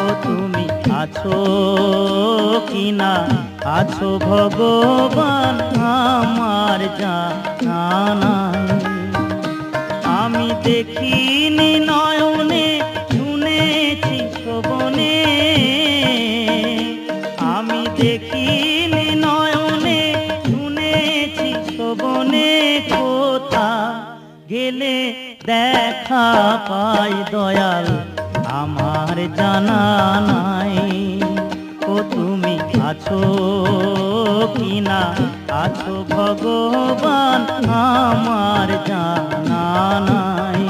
ও তুমি আছো কিনা আছো ভগবান আমার জানা নাই। আমি দেখিনি নয়নে শুনেছি শ্রবণে, আমি দেখিনি নয়নে শুনেছি শ্রবণে, কোথা গেলে দেখা পাই দয়াল আমার জানা নাই। ও তুমি আছো কিনা আছো ভগবান আমার জানা নাই।